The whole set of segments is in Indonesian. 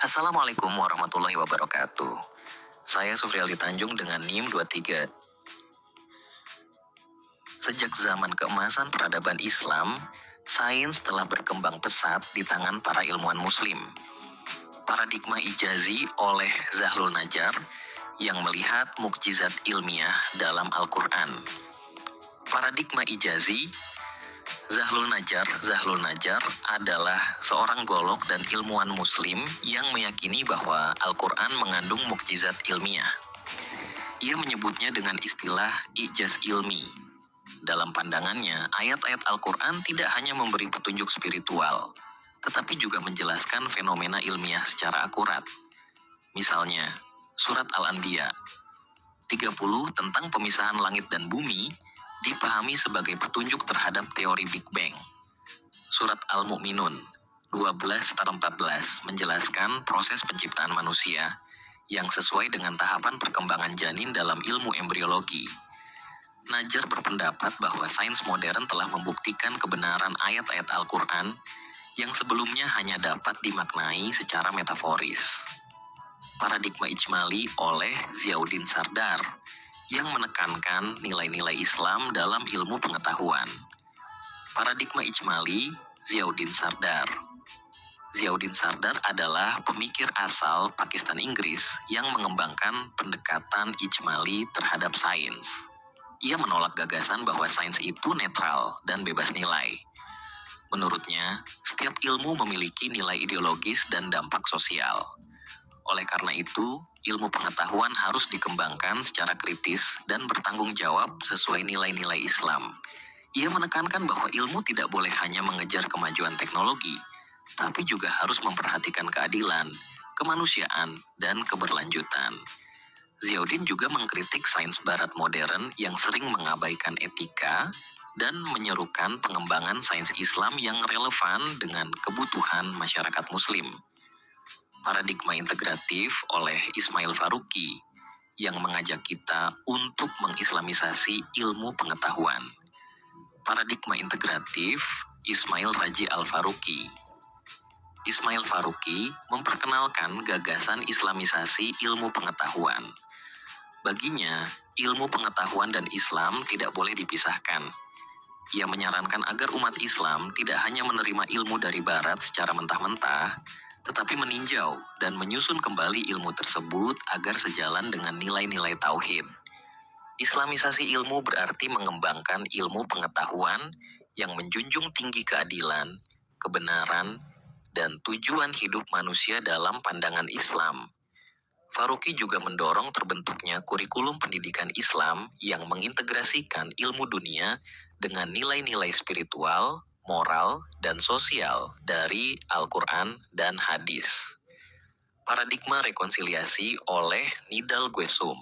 Assalamualaikum warahmatullahi wabarakatuh. Saya Sufrialdi Tanjung dengan NIM 23. Sejak zaman keemasan peradaban Islam, sains telah berkembang pesat di tangan para ilmuwan muslim. Paradigma ijazi oleh Zahlul Najjar yang melihat mukjizat ilmiah dalam Al-Quran. Paradigma ijazi Zahlul Najjar adalah seorang golok dan ilmuwan muslim yang meyakini bahwa Al-Quran mengandung mukjizat ilmiah. Ia menyebutnya dengan istilah ijaz ilmi. Dalam pandangannya, ayat-ayat Al-Quran tidak hanya memberi petunjuk spiritual, tetapi juga menjelaskan fenomena ilmiah secara akurat. Misalnya, surat Al-Anbiya 30 tentang pemisahan langit dan bumi dipahami sebagai petunjuk terhadap teori Big Bang. Surat Al-Mu'minun 12-14 menjelaskan proses penciptaan manusia yang sesuai dengan tahapan perkembangan janin dalam ilmu embriologi. Najjar berpendapat bahwa sains modern telah membuktikan kebenaran ayat-ayat Al-Quran yang sebelumnya hanya dapat dimaknai secara metaforis. Paradigma ijmali oleh Ziauddin Sardar yang menekankan nilai-nilai Islam dalam ilmu pengetahuan. Paradigma ijmali Ziauddin Sardar. Ziauddin Sardar adalah pemikir asal Pakistan Inggris yang mengembangkan pendekatan ijmali terhadap sains. Ia menolak gagasan bahwa sains itu netral dan bebas nilai. Menurutnya, setiap ilmu memiliki nilai ideologis dan dampak sosial. Oleh karena itu, ilmu pengetahuan harus dikembangkan secara kritis dan bertanggung jawab sesuai nilai-nilai Islam. Ia menekankan bahwa ilmu tidak boleh hanya mengejar kemajuan teknologi, tapi juga harus memperhatikan keadilan, kemanusiaan, dan keberlanjutan. Ziauddin juga mengkritik sains barat modern yang sering mengabaikan etika dan menyerukan pengembangan sains Islam yang relevan dengan kebutuhan masyarakat muslim. Paradigma integratif oleh Ismail Faruqi yang mengajak kita untuk mengislamisasi ilmu pengetahuan. Paradigma integratif Ismail Raji Al-Faruqi. Ismail Faruqi memperkenalkan gagasan islamisasi ilmu pengetahuan. Baginya, ilmu pengetahuan dan Islam tidak boleh dipisahkan. Ia menyarankan agar umat Islam tidak hanya menerima ilmu dari Barat secara mentah-mentah, tetapi meninjau dan menyusun kembali ilmu tersebut agar sejalan dengan nilai-nilai tauhid. Islamisasi ilmu berarti mengembangkan ilmu pengetahuan yang menjunjung tinggi keadilan, kebenaran, dan tujuan hidup manusia dalam pandangan Islam. Faruqi juga mendorong terbentuknya kurikulum pendidikan Islam yang mengintegrasikan ilmu dunia dengan nilai-nilai spiritual, moral, dan sosial dari Al-Quran dan hadis. Paradigma rekonsiliasi oleh Nidal Guesum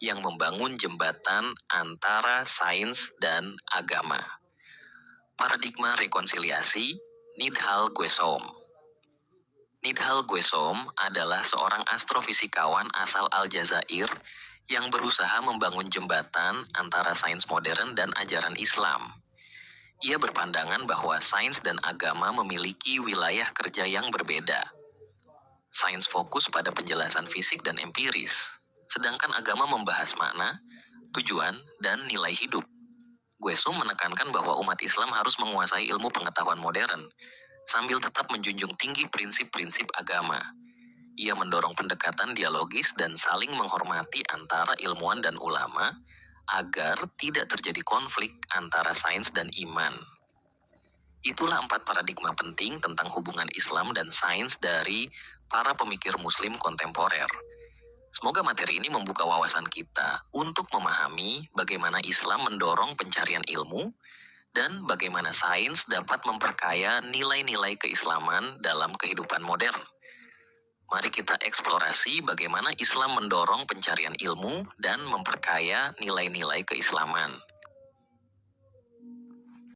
yang membangun jembatan antara sains dan agama. Paradigma rekonsiliasi Nidal Guesum. Nidal Guesum adalah seorang astrofisikawan asal Aljazair yang berusaha membangun jembatan antara sains modern dan ajaran Islam. Ia berpandangan bahwa sains dan agama memiliki wilayah kerja yang berbeda. Sains fokus pada penjelasan fisik dan empiris, sedangkan agama membahas makna, tujuan, dan nilai hidup. Guesum menekankan bahwa umat Islam harus menguasai ilmu pengetahuan modern, sambil tetap menjunjung tinggi prinsip-prinsip agama. Ia mendorong pendekatan dialogis dan saling menghormati antara ilmuwan dan ulama, agar tidak terjadi konflik antara sains dan iman. Itulah 4 paradigma penting tentang hubungan Islam dan sains dari para pemikir muslim kontemporer. Semoga materi ini membuka wawasan kita untuk memahami bagaimana Islam mendorong pencarian ilmu dan bagaimana sains dapat memperkaya nilai-nilai keislaman dalam kehidupan modern. Mari kita eksplorasi bagaimana Islam mendorong pencarian ilmu dan memperkaya nilai-nilai keislaman.